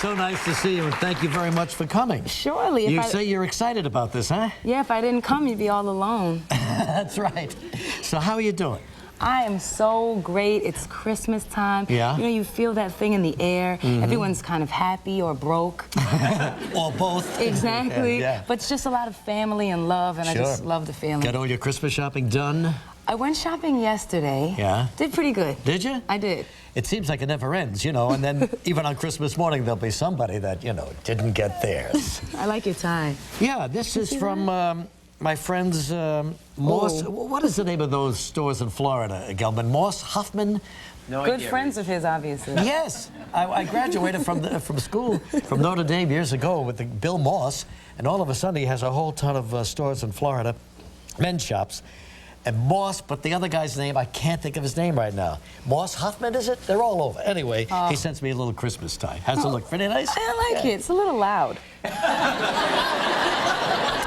So nice to see you, and thank you very much for coming. Surely. You say you're excited about this, huh? Yeah, if I didn't come, you'd be all alone. That's right. So how are you doing? I am so great. It's Christmas time. Yeah? You know, you feel that thing in the air. Everyone's kind of happy or broke. Or both. Exactly. Yeah. But it's just a lot of family and love, and Sure. I just love the feeling. Got all your Christmas shopping done? I went shopping yesterday. Yeah? Did pretty good. Did you? I did. It seems like it never ends, you know, and then even on Christmas morning, there'll be somebody that, you know, didn't get theirs. I like your tie. Yeah, this is from my friends Moss. What is the name of those stores in Florida, Gelman? Moss, Huffman? No Good idea. friends of his, obviously. Yes, I graduated from school from Notre Dame years ago with Bill Moss, and all of a sudden he has a whole ton of stores in Florida, men's shops. And Moss, but the other guy's name, I can't think of his name right now. Moss Huffman, is it? They're all over. Anyway, he sends me a little Christmas tie. How's it look? Pretty nice? I like it. It's a little loud. It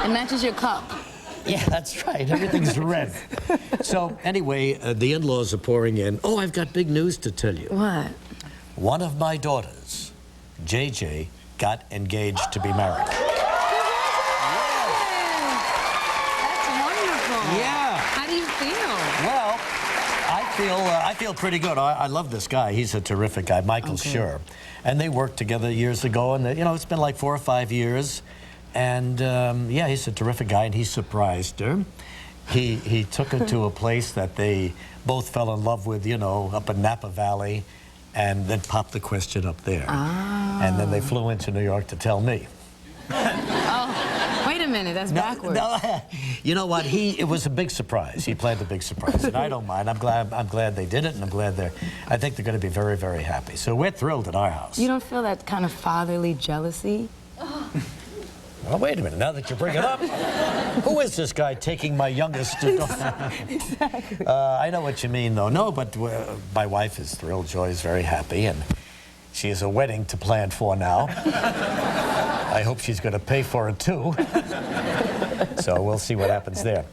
matches your cup. Yeah, that's right. Everything's red. So anyway, the in-laws are pouring in. Oh, I've got big news to tell you. What? One of my daughters, JJ, got engaged to be married. Yeah. How do you feel? Well, I feel pretty good. I love this guy. He's a terrific guy, Michael Schur. And they worked together years ago, and you know, it's been like 4 or 5 years. And yeah, he's a terrific guy, and he surprised her. He took her to a place that they both fell in love with, you know, up in Napa Valley, and then popped the question up there. And then they flew into New York to tell me. Wait a minute, that's backwards. No, you know what? It was a big surprise. He planned a big surprise, and I don't mind. I'm glad they did it, and I think they're going to be very, very happy. So we're thrilled at our house. You don't feel that kind of fatherly jealousy? Well, wait a minute. Now that you bring it up, who is this guy taking my youngest? Exactly. I know what you mean, though. No, but my wife is thrilled. Joy's very happy, and she has a wedding to plan for now. I hope she's going to pay for it, too. So we'll see what happens there.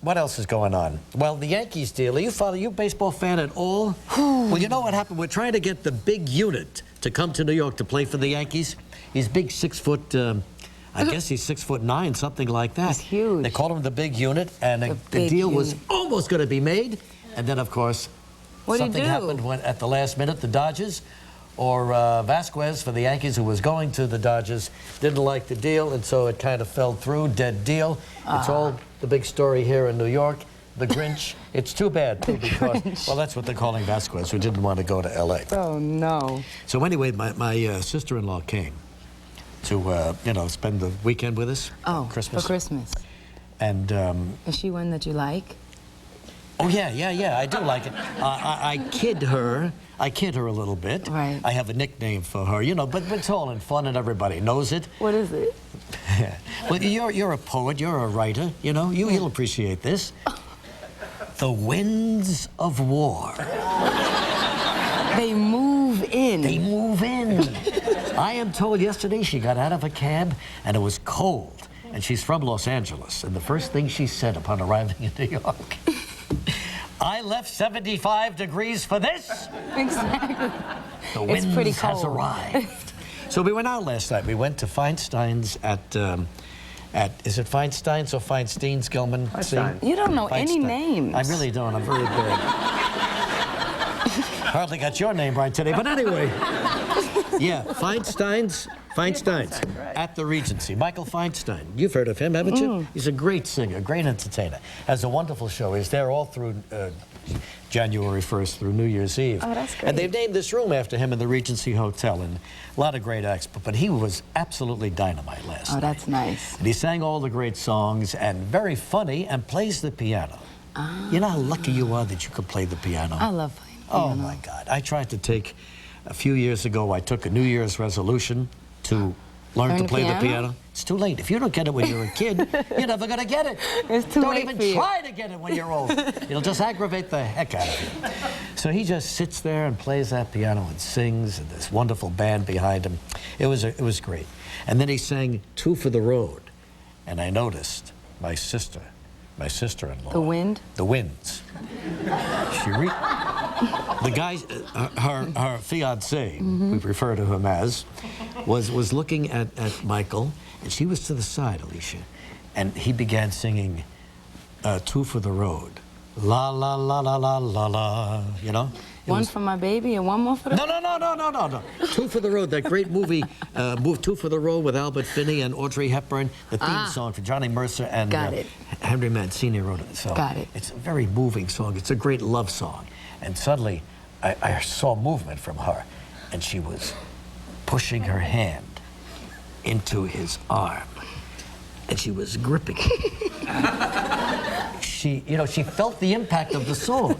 What else is going on? Well, the Yankees deal. Are you a baseball fan at all? Well, you know what happened? We're trying to get the big unit to come to New York to play for the Yankees. He's big, 6 foot, I guess he's 6'9", something like that. He's huge. They called him the big unit, and the deal was almost going to be made. And then, of course, something happened at the last minute. The Dodgers, or Vasquez for the Yankees, who was going to the Dodgers, didn't like the deal, and so it kind of fell through, dead deal. It's all the big story here in New York. The Grinch. It's too bad, too, because, well, that's what they're calling Vasquez, who didn't want to go to L.A. Oh, no. So anyway, my sister-in-law came to, you know, spend the weekend with us. Oh, Christmas. for Christmas. And is she one that you like? oh yeah, I do like it. I kid her a little bit. Right. I have a nickname for her, you know, but it's all in fun and everybody knows it. What is it? Well, you're a poet, you're a writer, you know, you'll appreciate this. The winds of war. They move in. They move in. I am told yesterday she got out of a cab and it was cold, and she's from Los Angeles, and the first thing she said upon arriving in New York, I left 75 degrees for this. Exactly. The winds pretty has cold. arrived. So we went out last night. We went to Feinstein's at is it Feinstein's or Feinstein's, Gelman? Feinstein. You don't know any Feinstein. names. I really don't. I'm very bad. Hardly got your name right today, but anyway. Yeah, Feinstein's at the Regency. Michael Feinstein. You've heard of him, haven't you? He's a great singer, great entertainer. Has a wonderful show. He's there all through January 1st through New Year's Eve. Oh, that's great. And they've named this room after him in the Regency Hotel, and a lot of great acts. But he was absolutely dynamite last night. Oh, that's nice. And he sang all the great songs, and very funny, and plays the piano. You know how lucky you are that you could play the piano? I love playing piano. Oh, my God. I tried to take, a few years ago, I took a New Year's resolution to learn to play the piano. It's too late. If you don't get it when you're a kid, you're never going to get it. It's too Don't late even for you. try to get it when you're old. It'll just aggravate the heck out of you. So he just sits there and plays that piano and sings, and this wonderful band behind him. It was great. And then he sang Two for the Road, and I noticed my sister-in-law. The wind? The winds. The guy, her fiancé, we refer to him as, was looking at Michael, and she was to the side, Alicia, and he began singing Two for the Road. La, la, la, la, la, la, la, you know? One for my baby and one more for the... No. Two for the Road, that great movie, Two for the Road with Albert Finney and Audrey Hepburn, the theme song for Johnny Mercer and Henry Mancini wrote it. So Got it. It's a very moving song. It's a great love song. And suddenly, I saw movement from her, and she was pushing her hand into his arm, and she was gripping it. She felt the impact of the song,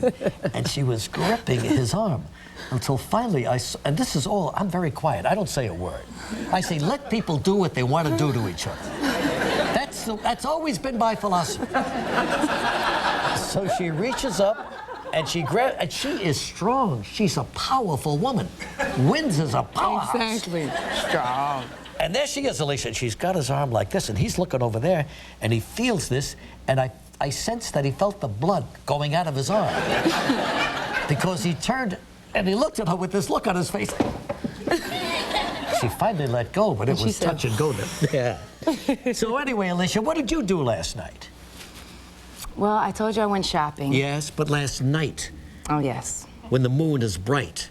and she was gripping his arm until finally and this is all, I'm very quiet. I don't say a word. I say, let people do what they want to do to each other. That's always been my philosophy. So she reaches up, and she grabs, and she is strong. She's a powerful woman. Wins is a powerhouse. Exactly. Strong. And there she is, Alicia, and she's got his arm like this, and he's looking over there, and he feels this, and I sensed that he felt the blood going out of his arm. Because he turned, and he looked at her with this look on his face. She finally let go, but it was touch and go then. Yeah. So anyway, Alicia, what did you do last night? Well, I told you I went shopping. Yes, but last night. Oh, yes. When the moon is bright,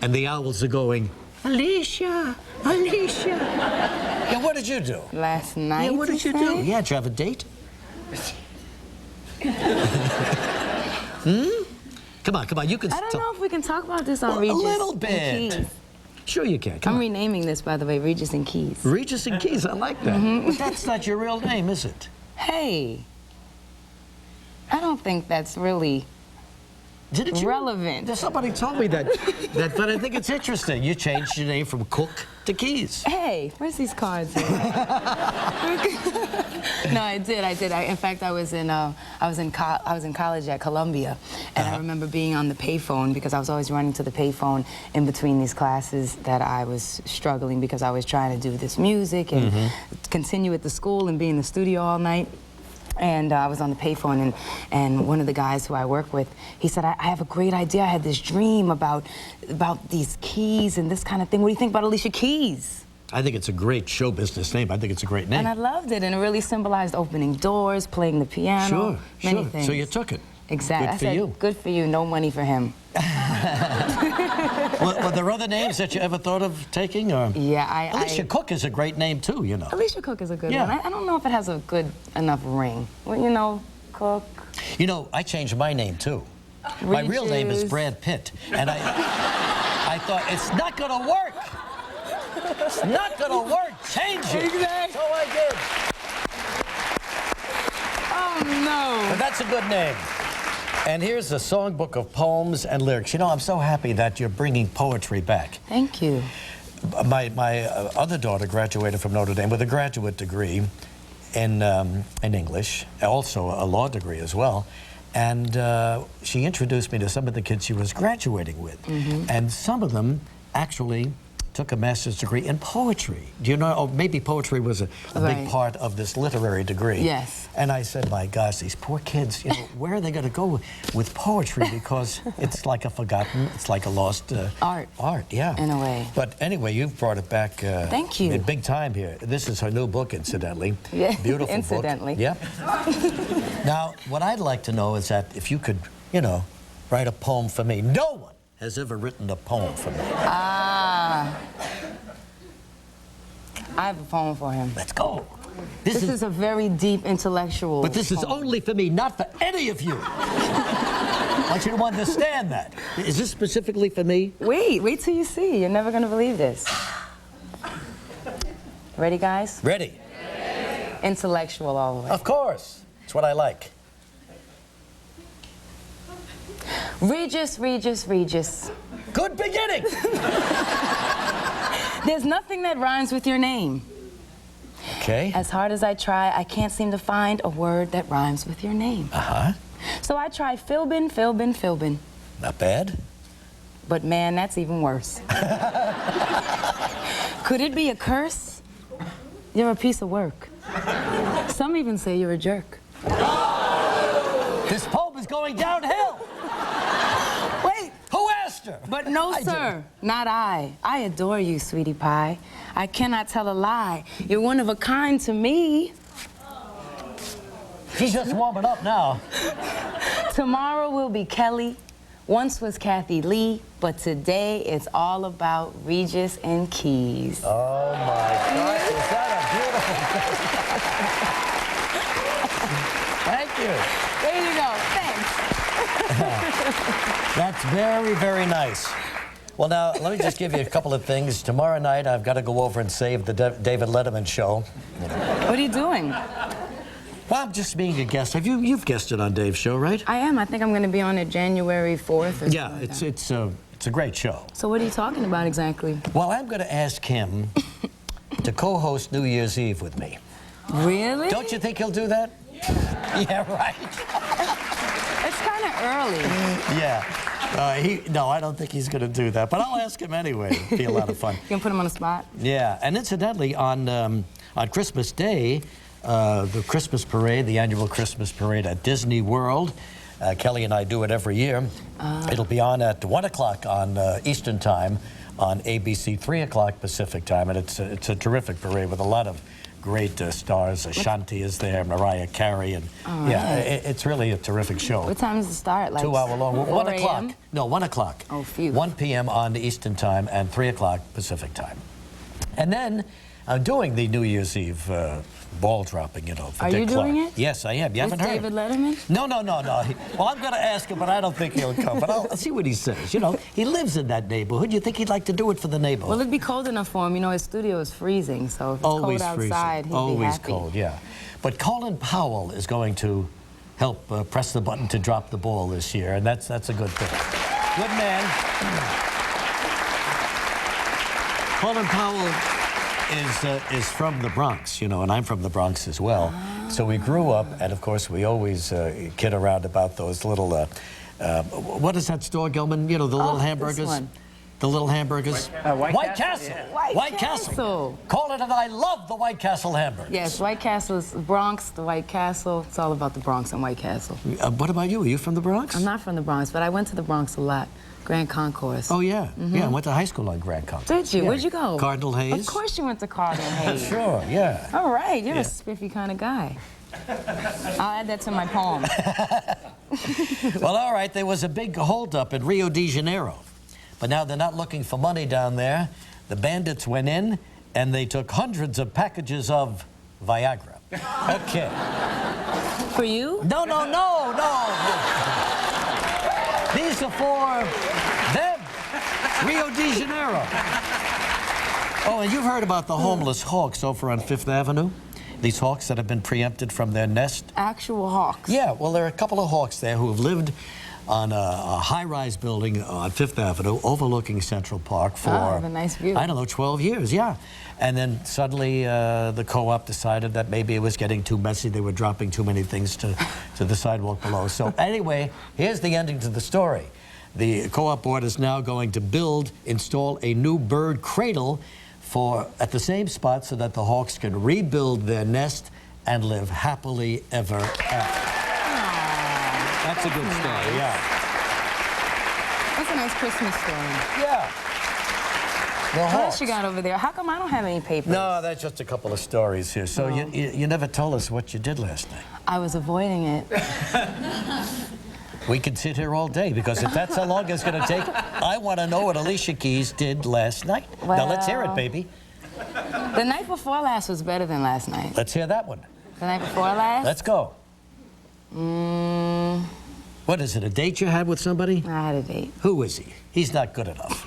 and the owls are going, Alicia, Alicia. Yeah, what did you do? Last night, Yeah, what did you do? Yeah, did you have a date? Come on, you can... I don't know if we can talk about this on Well, Regis a little and bit. Keys. Sure you can, come I'm on. renaming this, by the way, Regis and Keys. Regis and Keys, I like that. But that's not your real name, is it? Hey, I don't think that's really relevant. Somebody told me that, but I think it's interesting. You changed your name from Cook to Keys. Hey, where's these cards? No, I did. In fact, I was in college at Columbia, and I remember being on the payphone because I was always running to the payphone in between these classes that I was struggling because I was trying to do this music and continue at the school and be in the studio all night. And I was on the payphone, and one of the guys who I work with, he said, I have a great idea. I had this dream about these keys and this kind of thing. What do you think about Alicia Keys? I think it's a great show business name. I think it's a great name. And I loved it, and it really symbolized opening doors, playing the piano, many things. So you took it. Exactly. Good for you. Good for you. No money for him. Were there other names that you ever thought of taking? Or? Yeah, Alicia Cook is a great name too, you know. Alicia Cook is a good one. I don't know if it has a good enough ring. Well, you know, Cook. You know, I changed my name too. My real name is Brad Pitt, and I thought it's not gonna work. It's not gonna work. Change it. Exactly. So I did. Oh no. But that's a good name. And here's a songbook of poems and lyrics. You know, I'm so happy that you're bringing poetry back. Thank you. My other daughter graduated from Notre Dame with a graduate degree in English, also a law degree as well. And she introduced me to some of the kids she was graduating with. And some of them actually took a master's degree in poetry. Do you know, maybe poetry was a big part of this literary degree. Yes. And I said, my gosh, these poor kids, you know, where are they going to go with poetry? Because it's like a forgotten, it's like a lost art. Art, yeah. In a way. But anyway, you've brought it back. Thank you. In big time here. This is her new book, incidentally. Yeah, Beautiful incidentally. book. Yep. Now, what I'd like to know is that if you could, you know, write a poem for me. No one has ever written a poem for me. Ah. I have a poem for him. Let's go. This is a very deep intellectual But this is poem. only for me, not for any of you. I want you to understand that. Is this specifically for me? Wait till you see. You're never gonna believe this. Ready, guys? Ready. Intellectual all the way. Of course. It's what I like. Regis, Regis, Regis. Good beginning. There's nothing that rhymes with your name. Okay. As hard as I try, I can't seem to find a word that rhymes with your name. Uh-huh. So I tried Philbin, Philbin, Philbin. Not bad. But man, that's even worse. Could it be a curse? You're a piece of work. Some even say you're a jerk. This poem is going downhill. But no, sir, not I. I adore you, sweetie pie. I cannot tell a lie. You're one of a kind to me. She's just warming up now. Tomorrow will be Kelly. Once was Kathy Lee, but today it's all about Regis and Keys. Oh my gosh, is that a beautiful Thank you. There you go, thanks. That's very, very nice. Well, now, let me just give you a couple of things. Tomorrow night, I've got to go over and save the David Letterman show. What are you doing? Well, I'm just being a guest. You've guested on Dave's show, right? I am. I think I'm going to be on it January 4th or Yeah, something like that. it's a great show. So what are you talking about exactly? Well, I'm going to ask him to co-host New Year's Eve with me. Really? Don't you think he'll do that? Yeah, right. It's kind of early. Yeah. No, I don't think he's going to do that, but I'll ask him anyway. It'll be a lot of fun. You can put him on the spot? Yeah, and incidentally, on Christmas Day, the Christmas parade, the annual Christmas parade at Disney World, Kelly and I do it every year. It'll be on at 1 o'clock on Eastern Time, on ABC, 3 o'clock Pacific Time, and it's a terrific parade with a lot of great stars. Ashanti is there, Mariah Carey, and yeah, it's really a terrific show. What time does it start? Like 2 hour long. 1 o'clock. No, 1 o'clock. Oh, phew. 1 p.m. on Eastern Time and 3 o'clock Pacific Time. And then I'm doing the New Year's Eve ball dropping, you know, for Dick Clark. Are you doing it? Yes, I am. You haven't heard? David Letterman? No. Well, I'm going to ask him, but I don't think he'll come. But I'll see what he says. You know, he lives in that neighborhood. You think he'd like to do it for the neighborhood? Well, it'd be cold enough for him. You know, his studio is freezing, so if it's Always cold freezing. outside, he'd be Always happy. cold, yeah. But Colin Powell is going to help press the button to drop the ball this year, and that's a good thing. Good man. Colin Powell is from the Bronx, you know, and I'm from the Bronx as well. So we grew up, and of course we always kid around about those little, what is that store, Gilman? You know, the little hamburgers? This one. The little hamburgers? White Castle. Yeah. White Castle. Colin and I love the White Castle hamburgers. Yes, White Castle is the Bronx, the White Castle. It's all about the Bronx and White Castle. What about you? Are you from the Bronx? I'm not from the Bronx, but I went to the Bronx a lot. Grand Concourse. Oh, yeah. Yeah, I went to high school on Grand Concourse. Did you? Yeah. Where'd you go? Cardinal Hayes. Of course you went to Cardinal Hayes. Sure, yeah. All right, you're Yeah. a spiffy kind of guy. I'll add that to my poem. Well, all right, there was a big holdup in Rio de Janeiro. But now they're not looking for money down there. The bandits went in, and they took hundreds of packages of Viagra. Okay. For you? No. These are for them. Rio de Janeiro. Oh, and you've heard about the homeless hawks over on Fifth Avenue? These hawks that have been preempted from their nest? Actual hawks. Yeah, well, there are a couple of hawks there who have lived on a high-rise building on Fifth Avenue overlooking Central Park for, have a nice view. I don't know, 12 years, yeah. And then suddenly the co-op decided that maybe it was getting too messy. They were dropping too many things to the sidewalk below. So anyway, here's the ending to the story. The co-op board is now going to install a new bird cradle at the same spot so that the hawks can rebuild their nest and live happily ever after. That's a good story, yeah. That's a nice Christmas story. Yeah. The What hawks. else you got over there? How come I don't have any papers? No, that's just a couple of stories here. So you never told us what you did last night. I was avoiding it. We could sit here all day, because if that's how long it's going to take, I want to know what Alicia Keys did last night. Now, let's hear it, baby. The night before last was better than last night. Let's hear that one. The night before last? Let's go. What is it, a date you had with somebody? I had a date. Who is he? He's not good enough.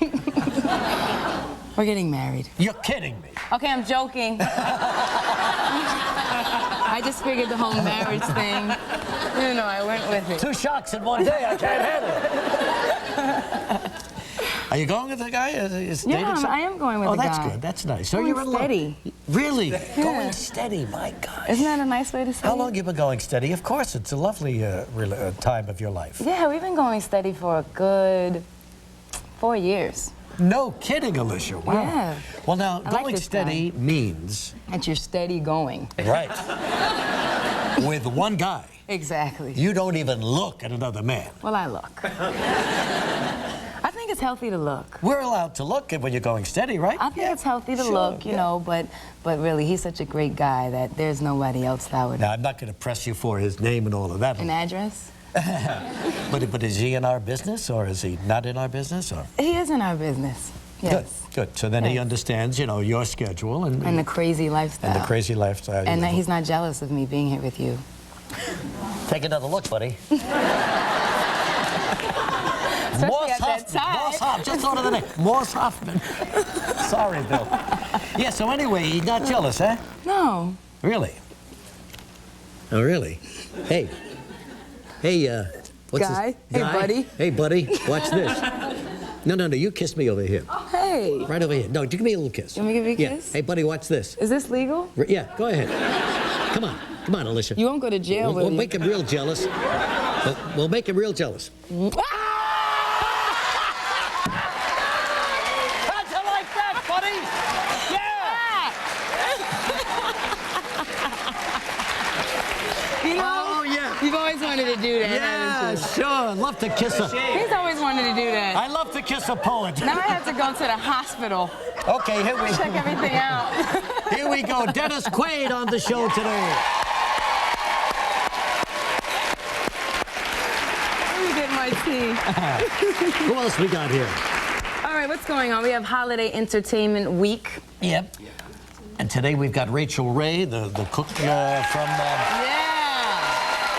We're getting married. You're kidding me. Okay, I'm joking. I just figured the whole marriage thing. You know, I went with it. 2 shocks in one day, I can't handle it. Are you going with the guy? Yeah, I am going with the guy. Oh, that's good. That's nice. So Going you're in love. steady. Really? Going steady, my gosh. Isn't that a nice way to say it? How long you been going steady? Of course, it's a lovely time of your life. Yeah, we've been going steady for a good 4 years. No kidding, Alicia. Wow. Yeah. Well, now, I like going this steady means... That you're steady going. Right. With one guy. Exactly. You don't even look at another man. Well, I look. I think it's healthy to look. We're allowed to look when you're going steady, right? I think it's healthy to look, you know, but really, he's such a great guy that there's nobody else that would. Now, I'm not going to press you for his name and all of that. An address? But is he in our business, or is he not in our business? Or? He is in our business. Yes. Good. So then he understands, you know, your schedule and the crazy lifestyle. And the crazy lifestyle. And that he's not jealous of me being here with you. Take another look, buddy. Especially at that time. Morse Hoffman. Just thought of the name. Morse Hoffman. Sorry, Bill. Yeah. So anyway, he's not jealous, eh? No. Really? Oh, really? Hey. Hey. What's Guy? this? Hey, buddy. Hey, buddy. Watch this. No. You kiss me over here. Hey. Right over here. No, give me a little kiss. You want me to give you a Yeah. kiss? Hey, buddy, watch this. Is this legal? Yeah, go ahead. Come on, Alicia. You won't go to jail, We'll will you? make him real jealous. We'll make him real jealous. How'd you like that, buddy? Yeah! You know, Oh, yeah. you've always wanted to do that. Yeah, haven't sure. Love to kiss her. you? He's always wanted to do that. I love to kiss a poet. Now I have to go to the hospital. Okay, here we Check everything out. Here we go. Dennis Quaid on the show today. Let me get my tea. Who else we got here? All right, what's going on? We have Holiday Entertainment Week. Yep. And today we've got Rachel Ray, the cook from... Yeah.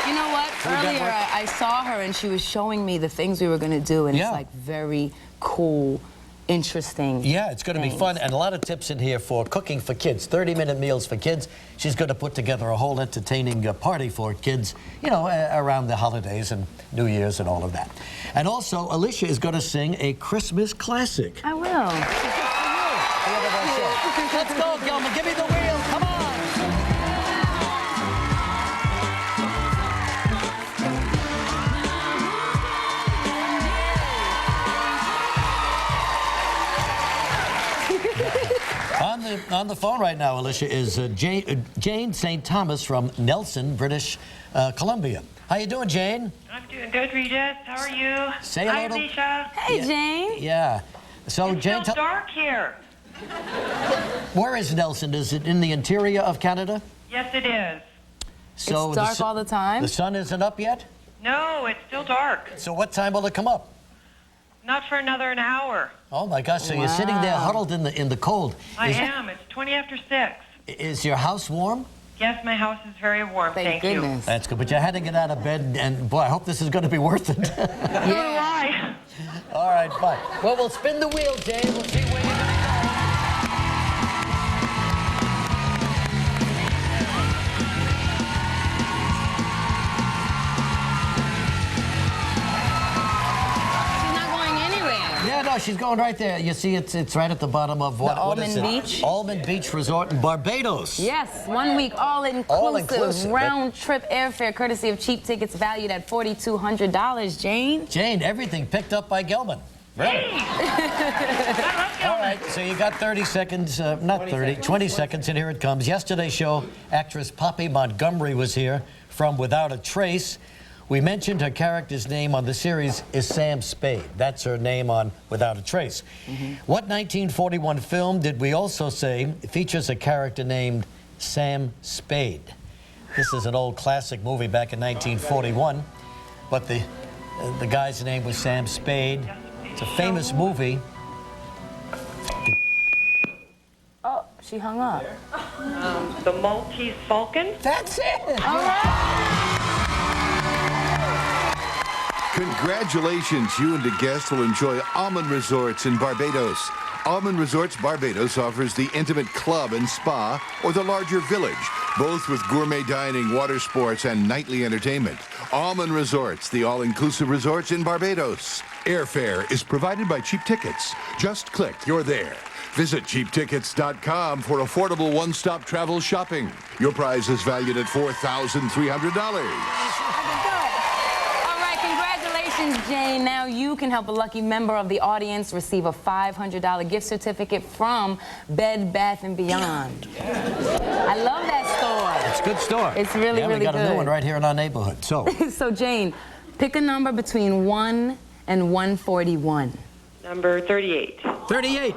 You know what? we got Earlier what? I saw her and she was showing me the things we were going to do, and Yeah. it's like very cool, interesting. Yeah, it's going to be things. fun, and a lot of tips in here for cooking for kids, 30-minute meals for kids. She's going to put together a whole entertaining party for kids, you know, around the holidays and New Year's and all of that. And also, Alicia is going to sing a Christmas classic. I will. Let's go, Gilman. Give me the wheel. Come on. On the phone right now, Alicia, is Jane St. Thomas from Nelson, British Columbia. How you doing, Jane? I'm doing good, Regis. How are you? Say Hi, hello to- Alicia. Hey, Jane. Yeah. So, It's Jane, still dark here. where is Nelson? Is it in the interior of Canada? Yes, it is. So It's dark all the time? The sun isn't up yet? No, it's still dark. So what time will it come up? Not for another an hour. Oh my gosh! So you're sitting there Wow. huddled in the cold. I am. It's 20 after 6. Is your house warm? Yes, my house is very warm. Thank you. goodness. That's good. But you had to get out of bed, and boy, I hope this is going to be worth it. Yeah. All right, fine. Well, we'll spin the wheel, Jane. We'll see where you're going to go. She's not going anywhere. Yeah, no, she's going right there. You see, it's right at the bottom of what is it? Almond Beach? Almond Beach Resort in Barbados. Yes, 1 week, all-inclusive, All-inclusive. round-trip airfare, courtesy of cheap tickets valued at $4,200, Jane. Jane, everything picked up by Gelman. Really? All right, so you got 30 seconds, not 30, 20 seconds, and here it comes. Yesterday's show, actress Poppy Montgomery was here from Without a Trace. We mentioned her character's name on the series is Sam Spade. That's her name on Without a Trace. What 1941 film did we also say features a character named Sam Spade? This is an old classic movie back in 1941, but the guy's name was Sam Spade. It's a famous movie. Oh, she hung up. The Maltese Falcon. That's it! All right. Congratulations, you and the guests will enjoy Almond Resorts in Barbados. Almond Resorts Barbados offers the intimate club and spa or the larger village, both with gourmet dining, water sports, and nightly entertainment. Almond Resorts, the all-inclusive resorts in Barbados. Airfare is provided by Cheap Tickets. Just click, you're there. Visit cheaptickets.com for affordable one-stop travel shopping. Your prize is valued at $4,300. Jane, now you can help a lucky member of the audience receive a $500 gift certificate from Bed Bath & Beyond. I love that store. It's a good store. It's really, yeah, really we got good. a new one right here in our neighborhood. So, So, Jane, pick a number between 1 and 141. Number 38. 38.